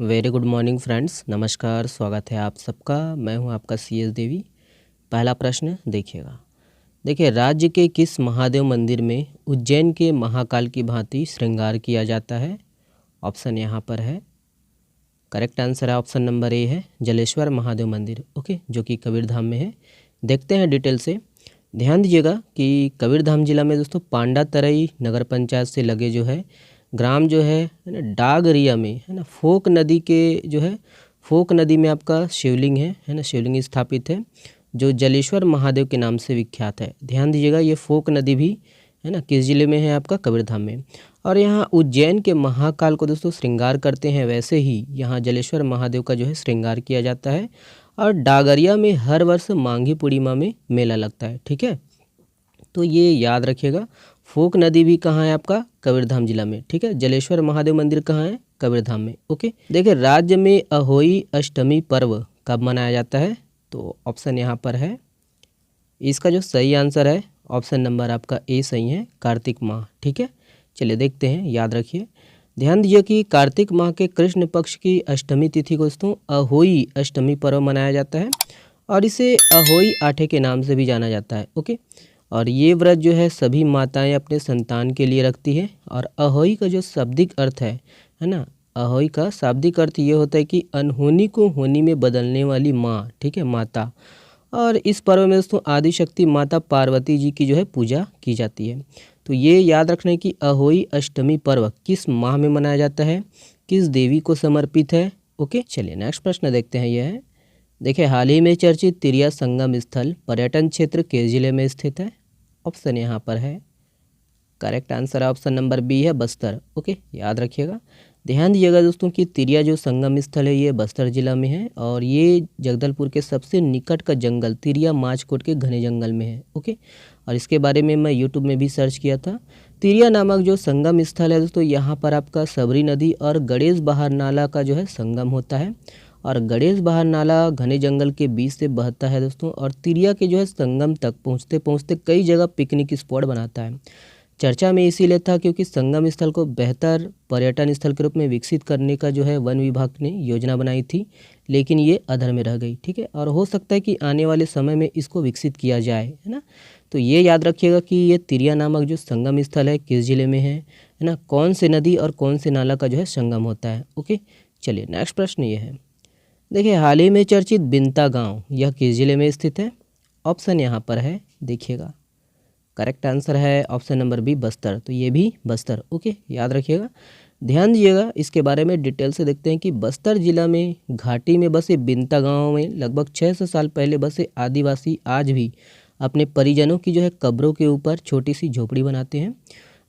Very good morning friends. नमस्कार, स्वागत है आप सबका। मैं हूं आपका CS देवी। पहला प्रश्न देखिएगा। देखिए, राज्य के किस महादेव मंदिर में उज्जैन के महाकाल की भांति श्रृंगार किया जाता है? ऑप्शन यहाँ पर है। करेक्ट आंसर है ऑप्शन नंबर ए है, जलेश्वर महादेव मंदिर। ओके, जो कि कबीरधाम में है। देखते हैं डिटेल से। ध्यान दीजिएगा कि कबीरधाम जिला में दोस्तों पांडा तरई नगर पंचायत से लगे जो है ग्राम जो है ना, डागरिया में है ना, फोक नदी के जो है फोक नदी में आपका शिवलिंग है ना, शिवलिंग स्थापित है जो जलेश्वर महादेव के नाम से विख्यात है। ध्यान दीजिएगा, ये फोक नदी भी है ना किस जिले में है? आपका कबीरधाम में। और यहाँ उज्जैन के महाकाल को दोस्तों श्रृंगार करते हैं, वैसे ही यहाँ जलेश्वर महादेव का जो है श्रृंगार किया जाता है। और डागरिया में हर वर्ष मांगी पूर्णिमा में मेला लगता है। ठीक है, तो ये याद रखिएगा। फोक नदी भी कहाँ है? आपका कबीरधाम जिला में। ठीक है, जलेश्वर महादेव मंदिर कहाँ है? कबीरधाम में। ओके, देखिए राज्य में अहोई अष्टमी पर्व कब मनाया जाता है? तो ऑप्शन यहाँ पर है। इसका जो सही आंसर है ऑप्शन नंबर आपका ए सही है, कार्तिक माह। ठीक है, चलिए देखते हैं, याद रखिए। ध्यान दीजिए कि कार्तिक माह के कृष्ण पक्ष की अष्टमी तिथि को दोस्तों अहोई अष्टमी पर्व मनाया जाता है और इसे अहोई आठे के नाम से भी जाना जाता है। ओके, और ये व्रत जो है सभी माताएं अपने संतान के लिए रखती है। और अहोई का जो शाब्दिक अर्थ है ना, अहोई का शाब्दिक अर्थ ये होता है कि अनहोनी को होनी में बदलने वाली माँ। ठीक है, माता। और इस पर्व में दोस्तों आदिशक्ति माता पार्वती जी की जो है पूजा की जाती है। तो ये याद रखना है कि अहोई अष्टमी पर्व किस माह में मनाया जाता है, किस देवी को समर्पित है। ओके, चलिए नेक्स्ट प्रश्न देखते हैं। यह है, देखिए हाल ही में चर्चित तिरिया संगम स्थल पर्यटन क्षेत्र किस जिले में स्थित है? ऑप्शन यहाँ पर है। करेक्ट आंसर है ऑप्शन नंबर बी है, बस्तर। ओके, याद रखिएगा। ध्यान दीजिएगा दोस्तों कि तिरिया जो संगम स्थल है ये बस्तर जिला में है और ये जगदलपुर के सबसे निकट का जंगल तिरिया माचकोट के घने जंगल में है। ओके, और इसके बारे में मैं यूट्यूब में भी सर्च किया था। तिरिया नामक जो संगम स्थल है दोस्तों, यहाँ पर आपका सबरी नदी और गणेश बहार नाला का जो है संगम होता है। और गणेश बहार नाला घने जंगल के बीच से बहता है दोस्तों, और तिरिया के जो है संगम तक पहुँचते पहुँचते कई जगह पिकनिक स्पॉट बनाता है। चर्चा में इसीलिए था क्योंकि संगम स्थल को बेहतर पर्यटन स्थल के रूप में विकसित करने का जो है वन विभाग ने योजना बनाई थी, लेकिन ये अधर में रह गई। ठीक है, और हो सकता है कि आने वाले समय में इसको विकसित किया जाए, है ना। तो ये याद रखिएगा कि ये तिरिया नामक जो संगम स्थल है किस जिले में है ना, कौन से नदी और कौन से नाला का जो है संगम होता है। ओके, चलिए नेक्स्ट प्रश्न ये है, देखिए हाल ही में चर्चित बिनता गाँव यह किस जिले में स्थित है? ऑप्शन यहाँ पर है, देखिएगा। करेक्ट आंसर है ऑप्शन नंबर बी, बस्तर। तो ये भी बस्तर। ओके, याद रखिएगा। ध्यान दीजिएगा, इसके बारे में डिटेल से देखते हैं कि बस्तर जिला में घाटी में बसे बिनता गांव में लगभग 600 साल पहले बसे आदिवासी आज भी अपने परिजनों की जो है कब्रों के ऊपर छोटी सी झोपड़ी बनाते हैं।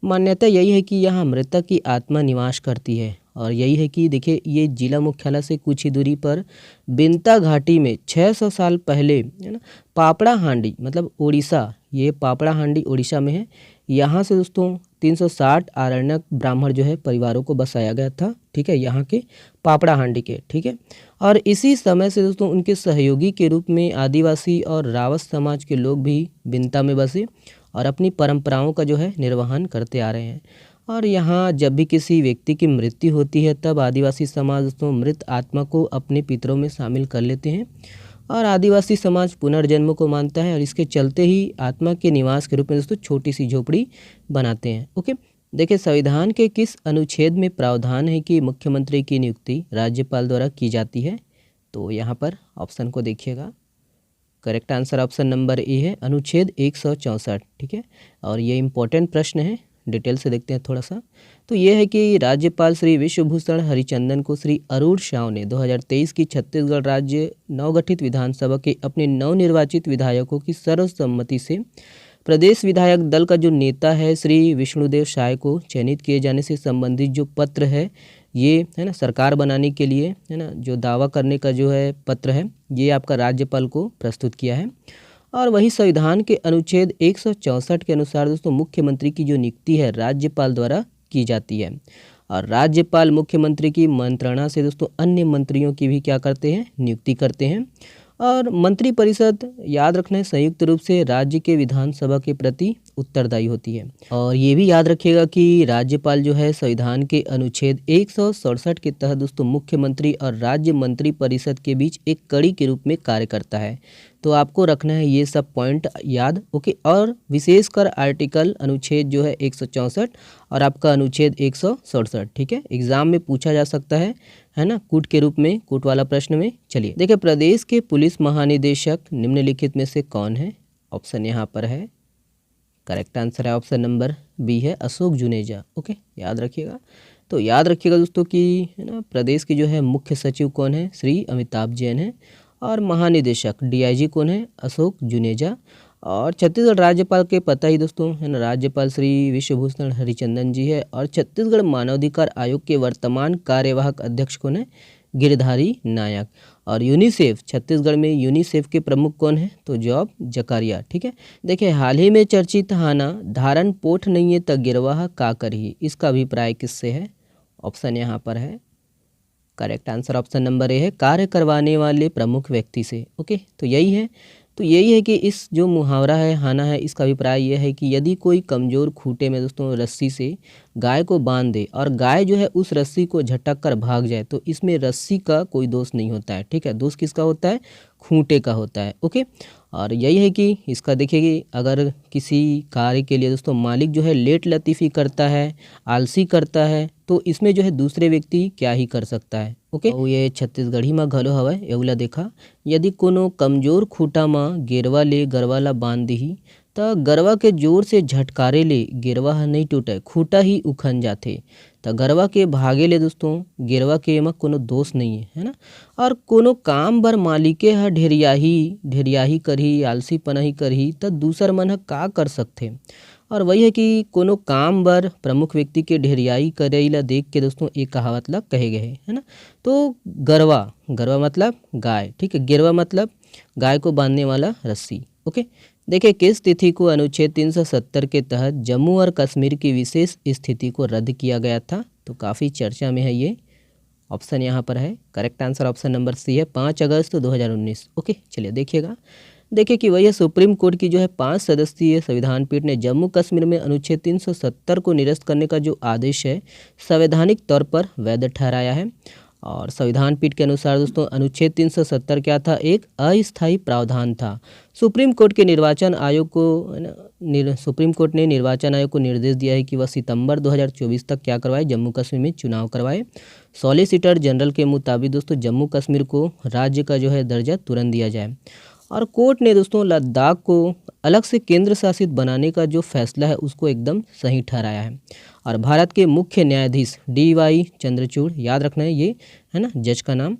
मान्यता यही है कि यहाँ मृतक की आत्मा निवास करती है। और यही है कि देखिए ये जिला मुख्यालय से कुछ ही दूरी पर बिनता घाटी में 600 साल पहले है ना पापड़ा हांडी मतलब उड़ीसा, ये पापड़ा हांडी उड़ीसा में है। यहाँ से दोस्तों 360 आरण्यक ब्राह्मण जो है परिवारों को बसाया गया था। ठीक है, यहाँ के पापड़ा हांडी के। ठीक है, और इसी समय से दोस्तों उनके सहयोगी के रूप में आदिवासी और रावत समाज के लोग भी बिनता में बसे और अपनी परंपराओं का जो है निर्वहन करते आ रहे हैं। और यहाँ जब भी किसी व्यक्ति की मृत्यु होती है तब आदिवासी समाज दोस्तों मृत आत्मा को अपने पितरों में शामिल कर लेते हैं और आदिवासी समाज पुनर्जन्म को मानता है और इसके चलते ही आत्मा के निवास के रूप में दोस्तों छोटी सी झोपड़ी बनाते हैं। ओके, देखिए संविधान के किस अनुच्छेद में प्रावधान है कि मुख्यमंत्री की नियुक्ति राज्यपाल द्वारा की जाती है? तो यहाँ पर ऑप्शन को देखिएगा। Correct answer option number A है, अनुच्छेद 164। ठीक है, और ये इम्पोर्टेंट प्रश्न है, डिटेल से देखते हैं थोड़ा सा। तो ये है कि राज्यपाल श्री विश्वभूषण हरिचंदन को श्री अरुण साव ने 2023 की छत्तीसगढ़ राज्य नवगठित विधानसभा के अपने नवनिर्वाचित विधायकों की सर्वसम्मति से प्रदेश विधायक दल का जो नेता है श्री विष्णुदेव साय को चयनित किए जाने से संबंधित जो पत्र है, ये है ना सरकार बनाने के लिए है ना जो दावा करने का जो है पत्र है, ये आपका राज्यपाल को प्रस्तुत किया है। और वही संविधान के अनुच्छेद 164 के अनुसार दोस्तों मुख्यमंत्री की जो नियुक्ति है राज्यपाल द्वारा की जाती है। और राज्यपाल मुख्यमंत्री की मंत्रणा से दोस्तों अन्य मंत्रियों की भी क्या करते हैं? नियुक्ति करते हैं। और मंत्रिपरिषद याद रखना है संयुक्त रूप से राज्य के विधानसभा के प्रति उत्तरदायी होती है। और ये भी याद रखिएगा कि राज्यपाल जो है संविधान के अनुच्छेद 167 के तहत दोस्तों मुख्यमंत्री और राज्य मंत्रिपरिषद के बीच एक कड़ी के रूप में कार्य करता है। तो आपको रखना है ये सब पॉइंट याद, ओके। और विशेषकर आर्टिकल अनुच्छेद जो है 164 और आपका अनुच्छेद 167, ठीक है, एग्जाम में पूछा जा सकता है ना, कूट के रूप में, कूट वाला प्रश्न में। चलिए देखिए, प्रदेश के पुलिस महानिदेशक निम्नलिखित में से कौन है? ऑप्शन यहाँ पर है, करेक्ट आंसर है ऑप्शन नंबर बी है, अशोक जुनेजा, ओके, याद रखिएगा। तो याद रखिएगा दोस्तों कि है ना, प्रदेश की जो है मुख्य सचिव कौन है? श्री अमिताभ जैन है। और महानिदेशक डीआईजी कौन है? अशोक जुनेजा। और छत्तीसगढ़ राज्यपाल के पता ही दोस्तों है ना, राज्यपाल श्री विश्वभूषण हरिचंदन जी है। और छत्तीसगढ़ मानवाधिकार आयोग के वर्तमान कार्यवाहक अध्यक्ष कौन है? गिरधारी नायक। और यूनिसेफ, छत्तीसगढ़ में यूनिसेफ के प्रमुख कौन है? तो जॉब जकारिया, ठीक है। देखिए, हाल ही में चर्चित हाना धारण पोठ नहीं है त गिरवाह का करही, इसका अभिप्राय किससे है? ऑप्शन यहाँ पर है, correct answer option number A है, कार्य करवाने वाले प्रमुख व्यक्ति से, ओके। तो यही है, तो यही है कि इस जो मुहावरा है हाना है, इसका अभिप्राय यह है कि यदि कोई कमज़ोर खूंटे में दोस्तों रस्सी से गाय को बांध दे और गाय जो है उस रस्सी को झटक कर भाग जाए, तो इसमें रस्सी का कोई दोष नहीं होता है, ठीक है। दोष किसका होता है? खूंटे का होता है, ओके। और यही है कि इसका देखिए कि अगर किसी कार्य के लिए दोस्तों मालिक जो है लेट लतीफ़ी करता है, आलसी करता है, तो इसमें जो है दूसरे व्यक्ति क्या ही कर सकता है, ओके। और ये छत्तीसगढ़ी में घलो हवय, एवला देखा, यदि कोनो कमजोर खूंटा में गेरवा ले गरवा ला बांध दिही त गरवा के जोर से झटकारे ले गेरवा ह नहीं टूटे, खूंटा ही उखन जाथे। त गरवा के भागे ले दोस्तों गेरवा के एमा कोनो दोष नहीं है ना। और कोनो काम बर मालिके ह ढेरियाही करही, आलसीपना ही करही त दूसर मन ह का कर सकथे। और वही है कि कोनो काम बर प्रमुख व्यक्ति के ढेरियाई करे ला देख के दोस्तों एक कहावत ला कहे गए है ना। तो गरवा, गरवा मतलब गाय, ठीक है, गिरवा मतलब गाय को बांधने वाला रस्सी, ओके। देखिए, किस तिथि को अनुच्छेद 370 के तहत जम्मू और कश्मीर की विशेष स्थिति को रद्द किया गया था? तो काफ़ी चर्चा में है ये, ऑप्शन यहाँ पर है, correct answer option number C है, 5 अगस्त 2019, ओके। चलिए देखिएगा, देखिए कि वही सुप्रीम कोर्ट की जो है 5 सदस्यीय संविधान पीठ ने जम्मू कश्मीर में अनुच्छेद 370 को निरस्त करने का जो आदेश है संवैधानिक तौर पर वैध ठहराया है। और संविधान पीठ के अनुसार दोस्तों अनुच्छेद 370 क्या था? एक अस्थायी प्रावधान था। सुप्रीम कोर्ट के निर्वाचन आयोग को सुप्रीम कोर्ट ने निर्वाचन आयोग को निर्देश दिया है कि वह सितंबर 2024 तक क्या करवाए? जम्मू कश्मीर में चुनाव करवाए। सॉलिसिटर जनरल के मुताबिक दोस्तों जम्मू कश्मीर को राज्य का जो है दर्जा तुरंत दिया जाए। और कोर्ट ने दोस्तों लद्दाख को अलग से केंद्र शासित बनाने का जो फैसला है उसको एकदम सही ठहराया है। और भारत के मुख्य न्यायाधीश DY चंद्रचूड़, याद रखना है ये है ना जज का नाम,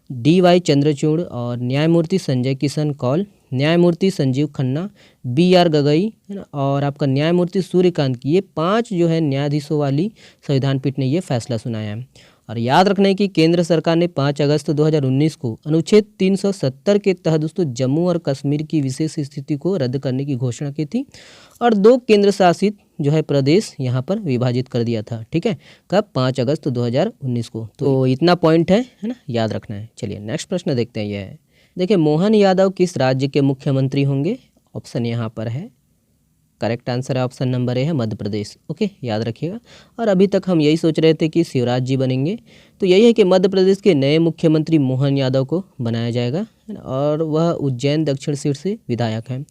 DY चंद्रचूड़, और न्यायमूर्ति संजय किशन कौल, न्यायमूर्ति संजीव खन्ना, BR गगई है ना, और आपका न्यायमूर्ति सूर्यकांत की, ये 5 जो है न्यायाधीशों वाली संविधान पीठ ने ये फैसला सुनाया है। और याद रखना है कि केंद्र सरकार ने 5 अगस्त 2019 को अनुच्छेद 370 के तहत दोस्तों जम्मू और कश्मीर की विशेष स्थिति को रद्द करने की घोषणा की थी और 2 केंद्र शासित जो है प्रदेश यहाँ पर विभाजित कर दिया था, ठीक है, कब? 5 अगस्त 2019 को। तो इतना पॉइंट है ना, याद रखना है। चलिए नेक्स्ट प्रश्न देखते हैं, यह है, देखिए, मोहन यादव किस राज्य के मुख्यमंत्री होंगे? ऑप्शन यहाँ पर है, करेक्ट आंसर है ऑप्शन नंबर ए है, मध्य प्रदेश, ओके, याद रखिएगा। और अभी तक हम यही सोच रहे थे कि शिवराज जी बनेंगे, तो यही है कि मध्य प्रदेश के नए मुख्यमंत्री मोहन यादव को बनाया जाएगा और वह उज्जैन दक्षिण सीट से विधायक हैं।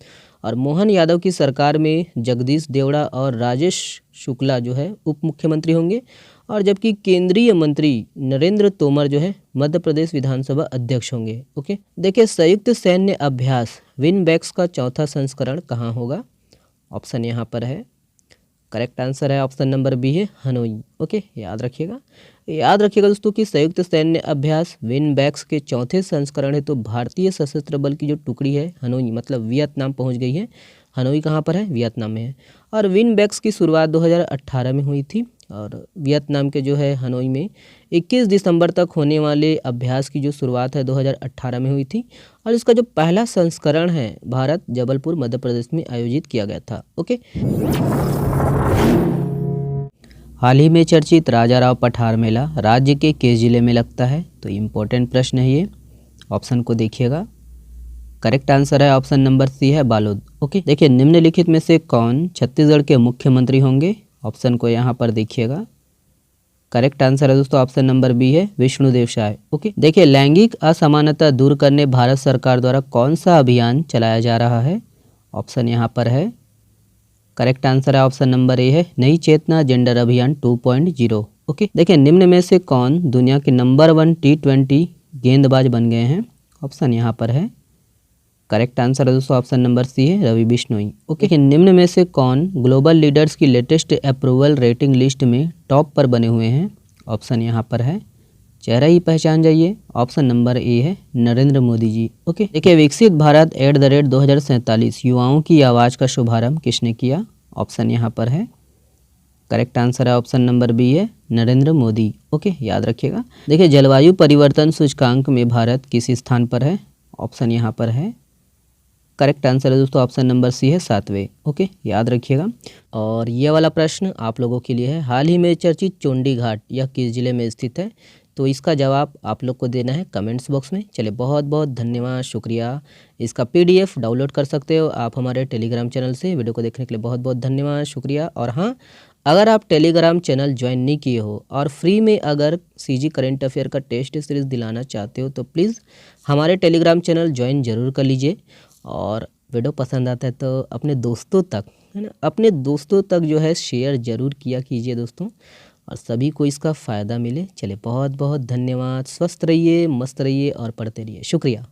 और मोहन यादव की सरकार में जगदीश देवड़ा और राजेश शुक्ला जो है उप मुख्यमंत्री होंगे, और जबकि केंद्रीय मंत्री नरेंद्र तोमर जो है मध्य प्रदेश विधानसभा अध्यक्ष होंगे, ओके। देखिए, संयुक्त सैन्य अभ्यास विनबैक्स का 4था संस्करण कहाँ होगा? ऑप्शन यहाँ पर है, करेक्ट आंसर है ऑप्शन नंबर बी है, हनोई, ओके, याद रखिएगा। याद रखिएगा दोस्तों कि संयुक्त सैन्य अभ्यास विनबैक्स के 4थे संस्करण है तो भारतीय सशस्त्र बल की जो टुकड़ी है हनोई मतलब वियतनाम पहुंच गई है। हनोई कहाँ पर है? वियतनाम में है। और विनबैक्स की शुरुआत 2018 में हुई थी और वियतनाम के जो है हनोई में 21 दिसंबर तक होने वाले अभ्यास की जो शुरुआत है 2018 में हुई थी और इसका जो पहला संस्करण है भारत जबलपुर मध्य प्रदेश में आयोजित किया गया था, ओके। हाल ही में चर्चित राजाराव पठार मेला राज्य के किस जिले में लगता है? तो इम्पोर्टेंट प्रश्न है ये, ऑप्शन को देखिएगा। करेक्ट आंसर है ऑप्शन नंबर सी है बालोद। ओके, देखिए निम्नलिखित में से कौन छत्तीसगढ़ के मुख्यमंत्री होंगे? ऑप्शन को यहाँ पर देखिएगा। करेक्ट आंसर है दोस्तों ऑप्शन नंबर बी है विष्णुदेव साय। ओके, देखिए लैंगिक असमानता दूर करने भारत सरकार द्वारा कौन सा अभियान चलाया जा रहा है? ऑप्शन यहाँ पर है। करेक्ट आंसर है ऑप्शन नंबर ए है नई चेतना जेंडर अभियान 2.0। ओके, देखिए निम्न में से कौन दुनिया के नंबर 1 T20 गेंदबाज बन गए हैं? ऑप्शन यहाँ पर है। करेक्ट आंसर है दोस्तों ऑप्शन नंबर सी है रवि बिश्नोई। ओके, निम्न में से कौन ग्लोबल लीडर्स की लेटेस्ट अप्रूवल रेटिंग लिस्ट में टॉप पर बने हुए हैं? ऑप्शन यहाँ पर है। चेहरा ही पहचान जाइए। ऑप्शन नंबर ए है नरेंद्र मोदी जी। ओके, देखिए विकसित भारत @ 2047 युवाओं की आवाज़ का शुभारंभ किसने किया? ऑप्शन यहाँ पर है। करेक्ट आंसर है ऑप्शन नंबर बी है नरेंद्र मोदी। ओके, याद रखिएगा। देखिए जलवायु परिवर्तन सूचकांक में भारत किस स्थान पर है? ऑप्शन यहाँ पर है। करेक्ट आंसर है दोस्तों ऑप्शन नंबर सी है 7वें। ओके, याद रखिएगा। और ये वाला प्रश्न आप लोगों के लिए है, हाल ही में चर्चित चोंडी घाट यह किस जिले में स्थित है? तो इसका जवाब आप लोग को देना है कमेंट्स बॉक्स में। चलिए बहुत बहुत धन्यवाद, शुक्रिया। इसका PDF डाउनलोड कर सकते हो आप हमारे टेलीग्राम चैनल से। वीडियो को देखने के लिए बहुत बहुत धन्यवाद, शुक्रिया। और हाँ, अगर आप टेलीग्राम चैनल ज्वाइन नहीं किए हो और फ्री में अगर CG करंट अफेयर का टेस्ट सीरीज़ दिलाना चाहते हो तो प्लीज़ हमारे टेलीग्राम चैनल ज्वाइन ज़रूर कर लीजिए। और वीडियो पसंद आता है तो अपने दोस्तों तक, है ना, अपने दोस्तों तक जो है शेयर ज़रूर किया कीजिए दोस्तों, और सभी को इसका फ़ायदा मिले। चलिए बहुत बहुत धन्यवाद। स्वस्थ रहिए, मस्त रहिए और पढ़ते रहिए। शुक्रिया।